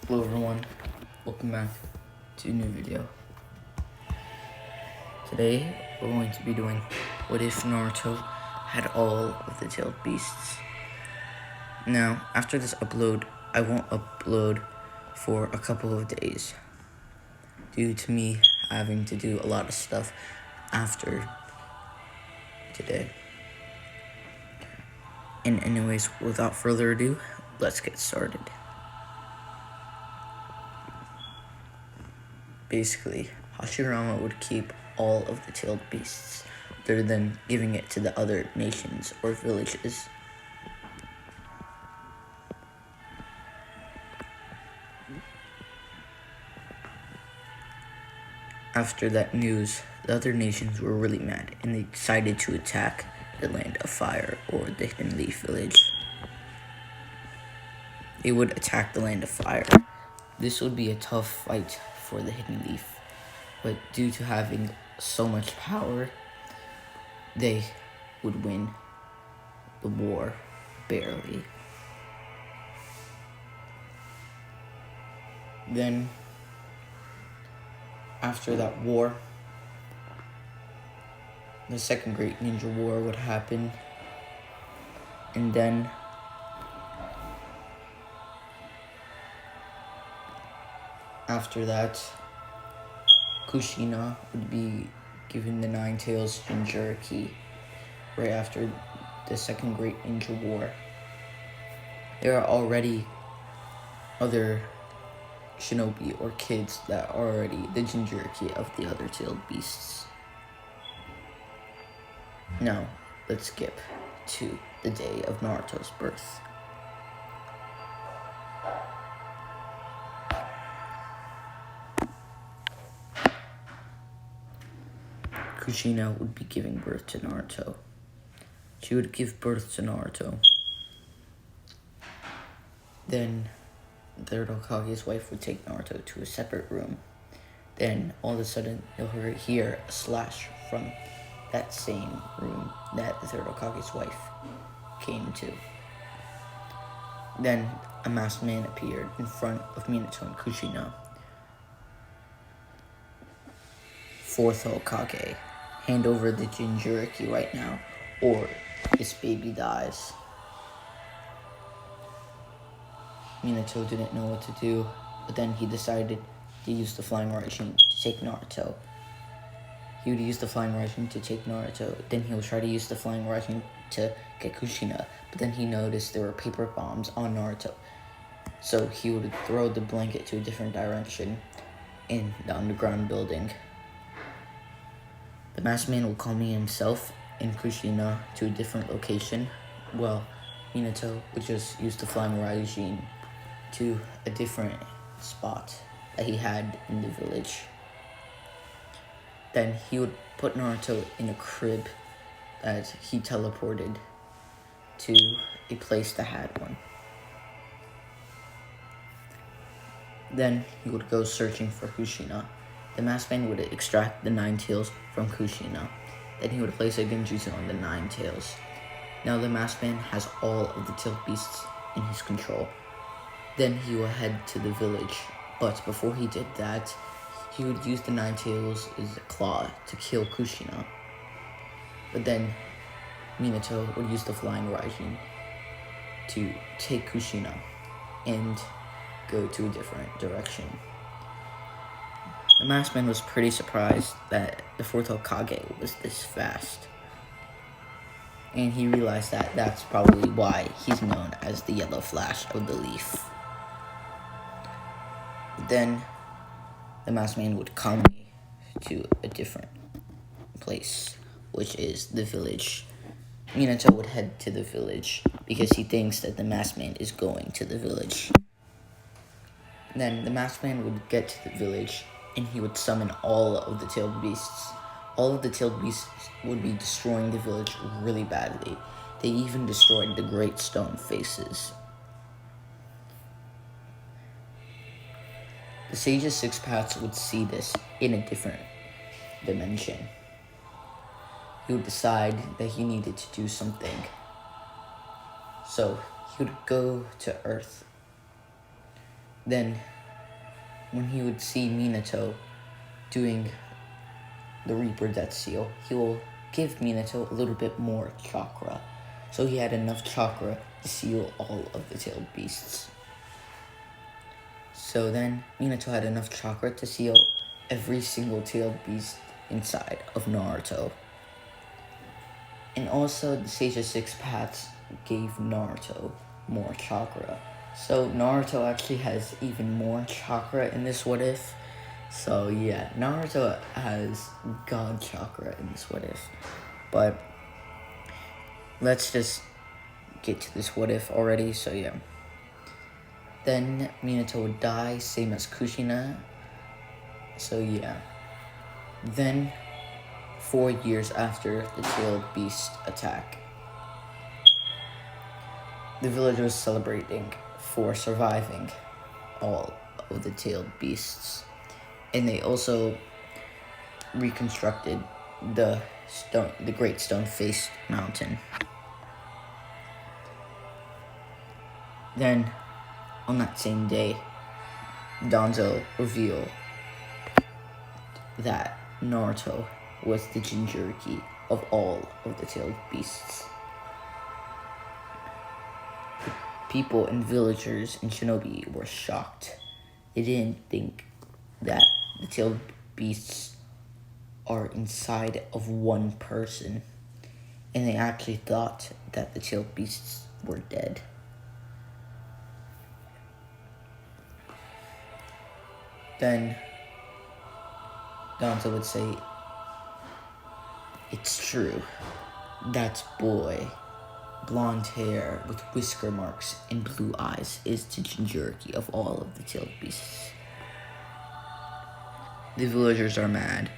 Hello everyone, welcome back to a new video. Today we're going to be doing what if Naruto had all of the tailed beasts. Now after this upload, I won't upload for a couple of days due to me having to do a lot of stuff after today. And anyways, without further ado, let's get started. Basically, Hashirama would keep all of the tailed beasts, rather than giving it to the other nations or villages. After that news, the other nations were really mad, and they decided to attack the Land of Fire, or the Hidden Leaf Village. They would attack the Land of Fire. This would be a tough fight for the Hidden Leaf, but due to having so much power, they would win the war barely. Then, after that war, the Second Great Ninja War would happen, and then after that, Kushina would be given the Nine Tails Jinchuriki right after the Second Great Ninja War. There are already other shinobi or kids that are already the Jinchuriki of the other tailed beasts. Now, let's skip to the day of Naruto's birth. Kushina would be giving birth to Naruto. She would give birth to Naruto. Then, the third Hokage's wife would take Naruto to a separate room. Then, all of a sudden, you'll hear a slash from that same room that the third Hokage's wife came to. Then, a masked man appeared in front of Minato and Kushina. Fourth Hokage, hand over the Jinchuriki right now, or this baby dies. Minato didn't know what to do, but then he decided to use the Flying Raijin to take Naruto. He would use the Flying Raijin to take Naruto, then he would try to use the Flying Raijin to get Kushina, but then he noticed there were paper bombs on Naruto. So he would throw the blanket to a different direction in the underground building. The masked man would calming himself and Kushina to a different location, while Minato would just use the Flying Raijin to a different spot that he had in the village. Then he would put Naruto in a crib that he teleported to a place that had one. Then he would go searching for Kushina. The masked man would extract the Nine Tails from Kushina. Then he would place a genjutsu on the Nine Tails. Now the masked man has all of the tailed beasts in his control. Then he will head to the village, but before he did that, he would use the Nine Tails as a claw to kill Kushina. But then Minato would use the Flying Raijin to take Kushina and go to a different direction. The masked man was pretty surprised that the fourth Hokage was this fast. And he realized that that's probably why he's known as the Yellow Flash of the Leaf. Then the masked man would come to a different place, which is the village. Minato would head to the village because he thinks that the masked man is going to the village. Then the masked man would get to the village and he would summon all of the tailed beasts. All of the tailed beasts would be destroying the village really badly. They even destroyed the great stone faces. The Sage's Six Paths would see this in a different dimension. He would decide that he needed to do something. So he would go to Earth. Then when he would see Minato doing the Reaper Death Seal, he will give Minato a little bit more chakra. So he had enough chakra to seal all of the tailed beasts. So then Minato had enough chakra to seal every single tailed beast inside of Naruto. And also the Sage of Six Paths gave Naruto more chakra. So Naruto actually has even more chakra in this what if. So yeah, Naruto has God chakra in this what if. But let's just get to this what if already, so yeah. Then Minato would die, same as Kushina. So yeah. Then 4 years after the tailed beast attack, the village was celebrating for surviving all of the tailed beasts. And they also reconstructed the Great Stone-Faced Mountain. Then, on that same day, Danzo revealed that Naruto was the Jinchuriki of all of the tailed beasts. People and villagers in Shinobi were shocked. They didn't think that the tailed beasts are inside of one person, and they actually thought that the tailed beasts were dead. Then Danzo would say, "It's true. That boy, blonde hair with whisker marks and blue eyes, is the Jinchuriki of all of the tailed beasts." The villagers are mad,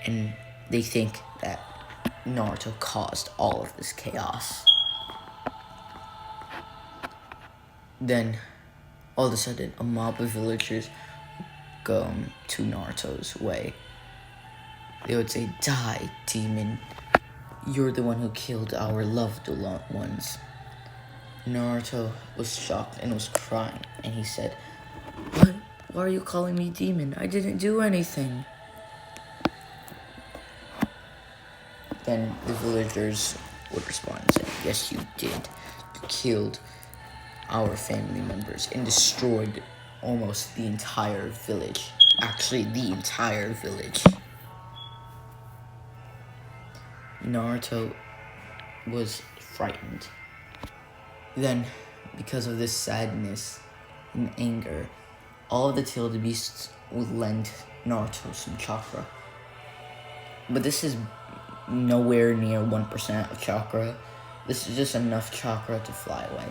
and they think that Naruto caused all of this chaos. Then, all of a sudden, a mob of villagers go to Naruto's way. They would say, "Die, demon. You're the one who killed our loved ones." Naruto was shocked and was crying, and he said, "What? Why are you calling me demon? I didn't do anything." Then the villagers would respond and say, "Yes, you did. You killed our family members and destroyed almost the entire village. Actually, the entire village." Naruto was frightened. Then, because of this sadness and anger, all of the tailed beasts would lend Naruto some chakra. But this is nowhere near 1% of chakra. This is just enough chakra to fly away.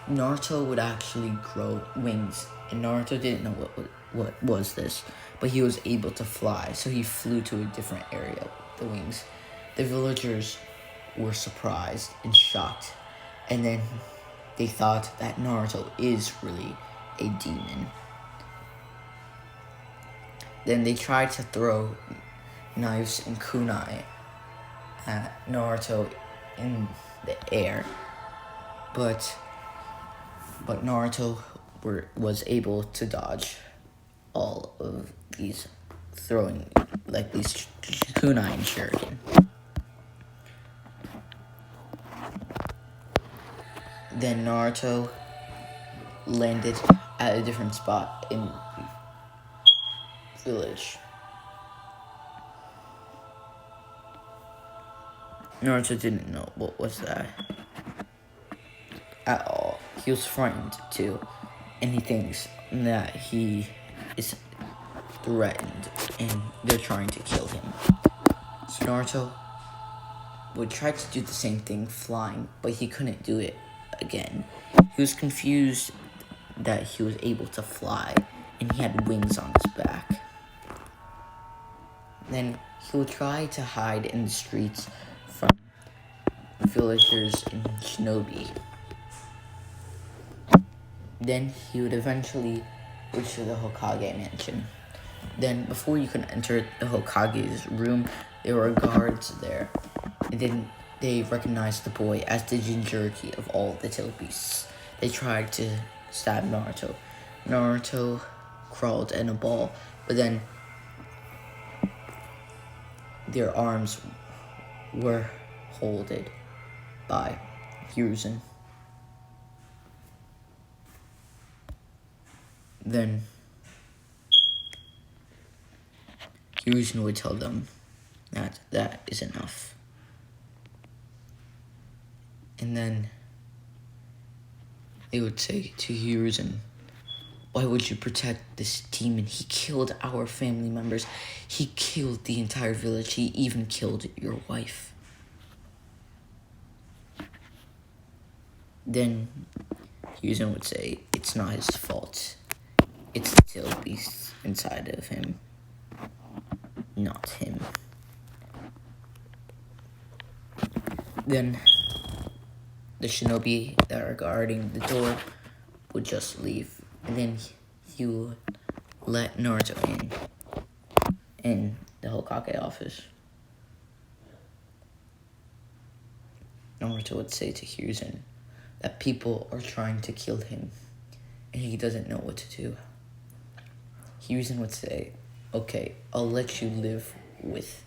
Naruto would actually grow wings, and Naruto didn't know what was this, but he was able to fly, so he flew to a different area with the wings. The villagers were surprised and shocked, and then they thought that Naruto is really a demon. Then they tried to throw knives and kunai at Naruto in the air, but Naruto was able to dodge all of these throwing, like these kunai and shuriken. Then Naruto landed at a different spot in the village. Naruto didn't know what was that at all. He was frightened too, and he thinks that he is threatened and they're trying to kill him. So Naruto would try to do the same thing flying, but he couldn't do it again. He was confused that he was able to fly and he had wings on his back. Then he would try to hide in the streets from villagers in Shinobi. Then he would eventually reach the Hokage mansion. Then before you could enter the Hokage's room, there were guards there. And then they recognized the boy as the Jinchuriki of all the tailed beasts. They tried to stab Naruto. Naruto crawled in a ball, but then their arms were holded by Hiruzen. Then Hiruzen would tell them that that is enough. And then they would say to Hiruzen, why would you protect this demon? He killed our family members. He killed the entire village. He even killed your wife. Then Hiruzen would say, it's not his fault. It's the tail beast inside of him, not him. Then the shinobi that are guarding the door would just leave. And then he would let Naruto in the Hokage office. Naruto would say to Hiruzen that people are trying to kill him and he doesn't know what to do. Hiruzen would say, okay, I'll let you live with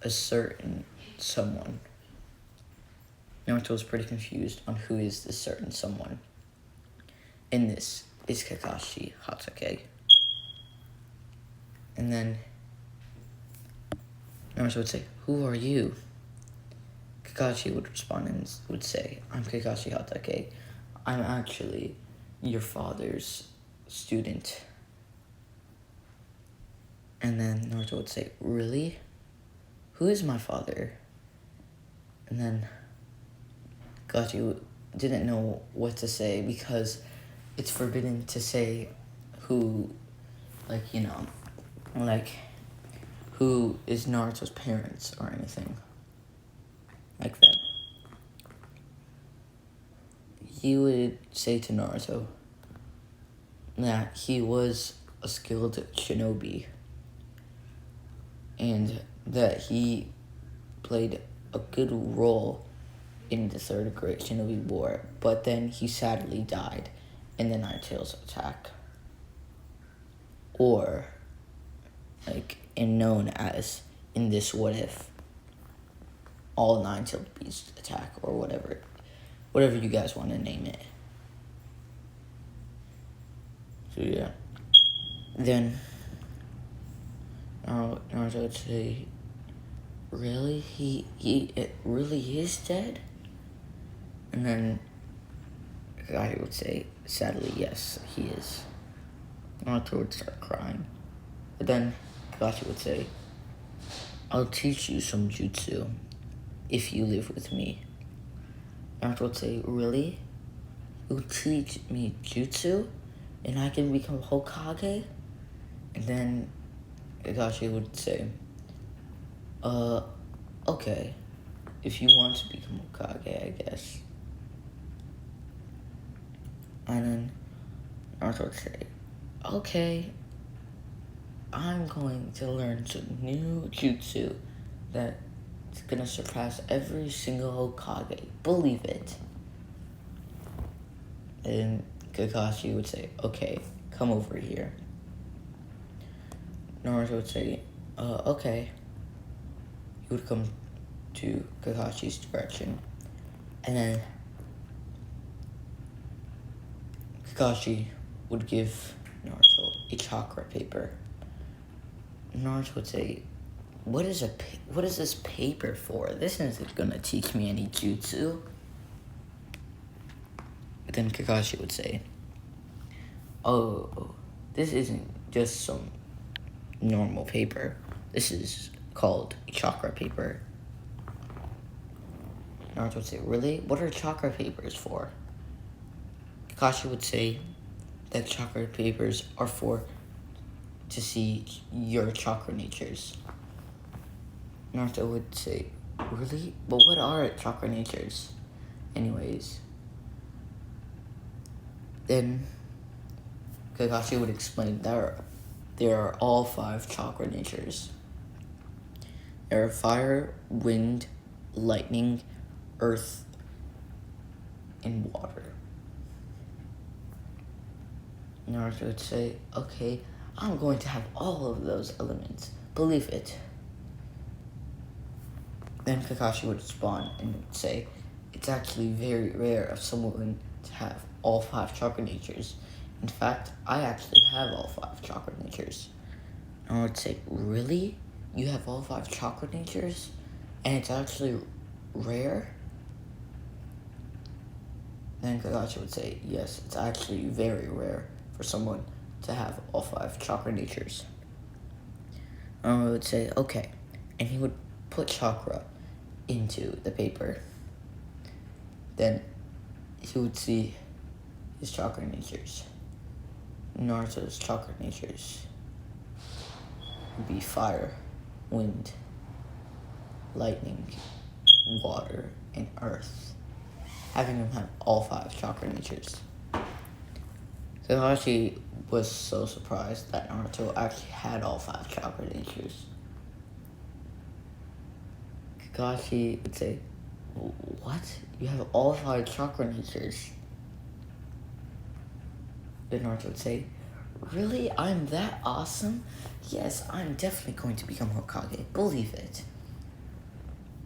a certain someone. Naruto was pretty confused on who is this certain someone. And this is Kakashi Hatake. And then Naruto would say, who are you? Kakashi would respond and would say, I'm Kakashi Hatake. I'm actually your father's student. And then Naruto would say, really? Who is my father? And then Kakashi didn't know what to say because it's forbidden to say who, who is Naruto's parents or anything like that. He would say to Naruto that he was a skilled shinobi and that he played a good role in the Third Great Shinobi War, but then he sadly died in the Nine Tails attack. Or, known as in this What If, all Nine-Tailed Beast attack, or whatever you guys want to name it. So yeah. Then Naruto would say, really? He it really is dead? And then Kakashi would say, sadly, yes, he is. Naruto would start crying. But then Kakashi would say, I'll teach you some jutsu if you live with me. Naruto would say, really? You'll teach me jutsu? And I can become Hokage? And then Kakashi would say, okay. If you want to become Hokage, I guess. And then Naruto would say, okay, I'm going to learn some new jutsu that's gonna surpass every single Hokage. Believe it. And Kakashi would say, okay, come over here. Naruto would say, okay. He would come to Kakashi's direction. And then Kakashi would give Naruto a chakra paper. Naruto would say, what is this paper for? This isn't gonna teach me any jutsu. But then Kakashi would say, oh, this isn't just some normal paper. This is called a chakra paper. Naruto would say, really? What are chakra papers for? Kakashi would say that chakra papers are to see your chakra natures. Naruto would say, really? But what are chakra natures? Anyways. Then Kakashi would explain that there are all 5 chakra natures. There are fire, wind, lightning, earth, and water. Naruto would say, okay, I'm going to have all of those elements. Believe it. Then Kakashi would respond and would say, it's actually very rare of someone to have all 5 chakra natures. In fact, I actually have all 5 chakra natures. And I would say, really? You have all 5 chakra natures? And it's actually rare? Then Kakashi would say, yes, it's actually very rare for someone to have all 5 chakra natures. And I would say, okay. And he would put chakra into the paper. Then he would see his chakra natures. Naruto's chakra natures would be fire, wind, lightning, water, and earth, having him have all 5 chakra natures. Kakashi was so surprised that Naruto actually had all 5 chakra natures. Kakashi would say, what? You have all 5 chakra natures? Then Naruto would say, really? I'm that awesome? Yes, I'm definitely going to become Hokage. Believe it.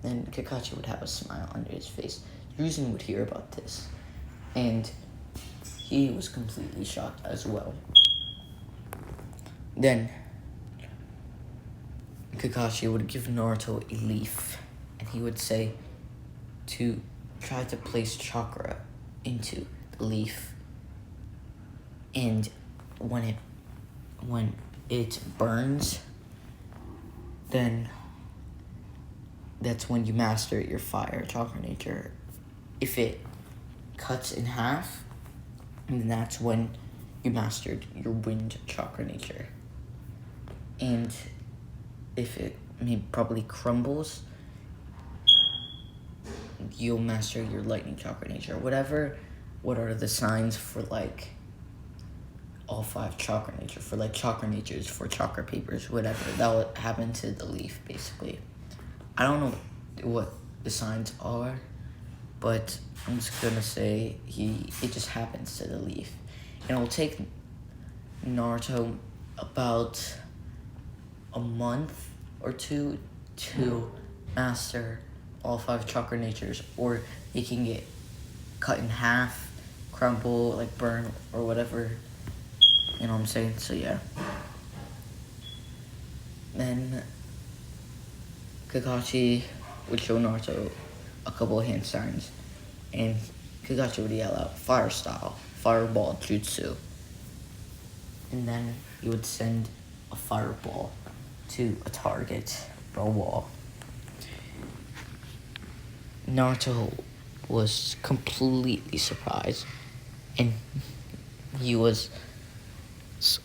Then Kakashi would have a smile under his face. Ryuzen would hear about this, and he was completely shocked as well. Then Kakashi would give Naruto a leaf, and he would say to try to place chakra into the leaf, and when it burns, then that's when you master your fire chakra nature. If it cuts in half, then that's when you mastered your wind chakra nature. And if it probably crumbles, you'll master your lightning chakra nature. What are the signs for like all 5 chakra nature, for like chakra natures, for chakra papers, whatever. That will happen to the leaf, basically. I don't know what the signs are, but I'm just gonna say it just happens to the leaf. And it will take Naruto about a month or 2 to master all 5 chakra natures, or making it cut in half, crumble, like burn, or whatever. You know what I'm saying? So yeah. Then Kakashi would show Naruto a couple of hand signs, and Kakashi would yell out, fire style, fireball jutsu. And then he would send a fireball to a target or a wall. Naruto was completely surprised, and he was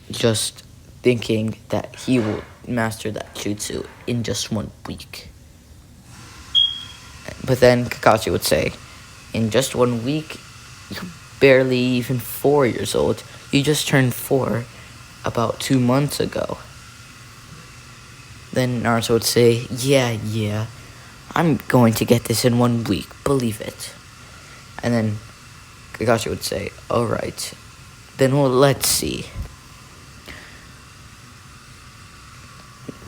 just thinking that he would master that jutsu in just 1 week. But then Kakashi would say, in just 1 week, you're barely even 4 years old. You just turned 4 about 2 months ago. Then Naruto would say, yeah, I'm going to get this in 1 week, believe it. And then Kakashi would say, alright, then well, let's see.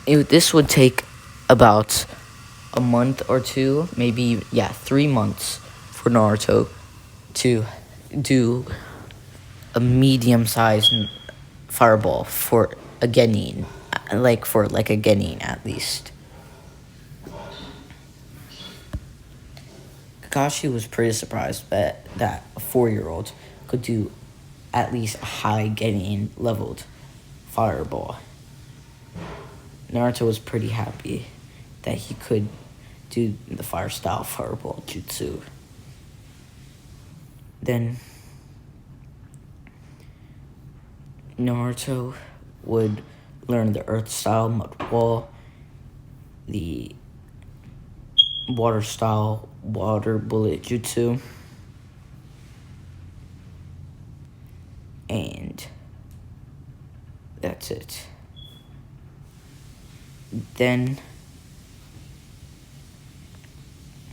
This would take about a month or 2, maybe, 3 months for Naruto to do a medium-sized fireball for a genin, for a genin at least. Kakashi was pretty surprised that a 4-year-old could do at least a high genin leveled fireball. Naruto was pretty happy that he could do the fire style fireball jutsu. Then Naruto would learn the earth style mud wall, the water style water bullet jutsu, and that's it. Then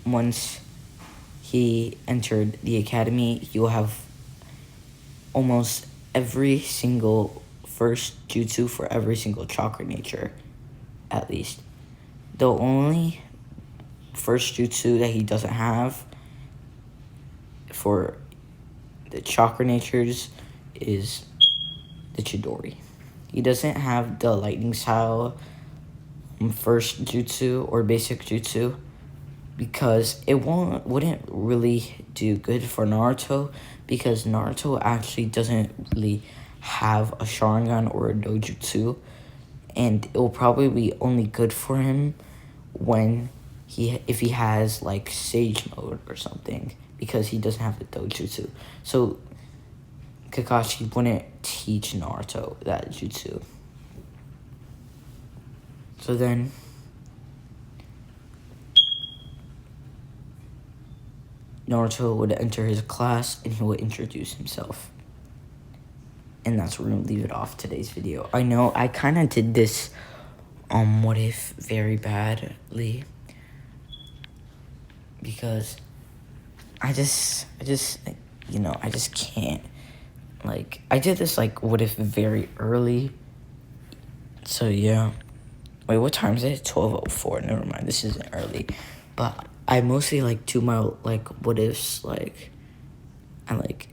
once he entered the academy, you'll have almost every single first jutsu for every single chakra nature, at least. The only first jutsu that he doesn't have for the chakra natures is the Chidori. He doesn't have the lightning style first jutsu or basic jutsu because it wouldn't really do good for Naruto, because Naruto actually doesn't really have a Sharingan or a dojutsu, and it will probably be only good for him if he has like Sage mode or something, because he doesn't have the dojutsu. So Kakashi wouldn't teach Naruto that jutsu. So then Naruto would enter his class and he would introduce himself. And that's where we're going to leave it off today's video. I know I kind of did this What If very badly, because I just can't. Like, I did this, like, What If very early. So, yeah. Wait, what time is it? 12:04. Never mind. This isn't early. But I mostly, like, do my, like, What Ifs, like, at, like,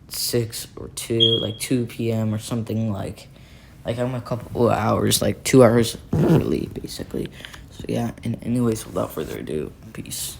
6 or 2, like, 2 p.m. or something, like I'm a couple of hours, like, 2 hours early, basically. So, yeah. And anyways, without further ado, peace.